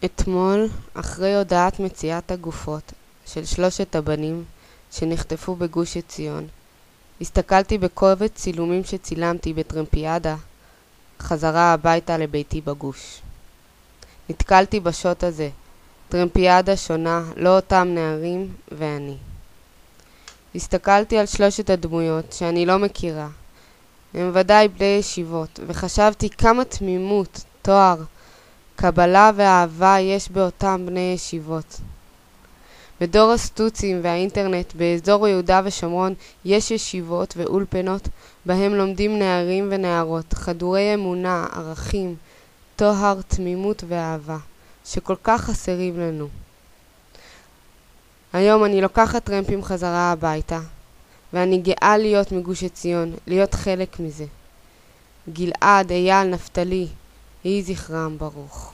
אתמול, אחרי הודעת מציאת הגופות של 3 הבנים שנחטפו בגוש עציון, הסתכלתי בקובץ צילומים שצילמתי בטרמפיאדה חזרה הביתה לביתי בגוש. נתקלתי בשוט הזה, טרמפיאדה שונה, לא אותם נערים ואני. הסתכלתי על 3 הדמויות שאני לא מכירה. הם ודאי בני ישיבות, וחשבתי כמה תמימות, תואר, קבלה ואהבה יש באותם בני ישיבות. בדור הסטוצים והאינטרנט באזור יהודה ושומרון יש ישיבות ואולפנות בהם לומדים נערים ונערות, חדורי אמונה, ערכים, תואר, תמימות ואהבה, שכל כך חסרים לנו. היום אני לוקחת טרמפים חזרה הביתה, ואני גאה להיות מגוש עציון, להיות חלק מזה. גלעד, אייל, נפתלי, יהי זכרם ברוך.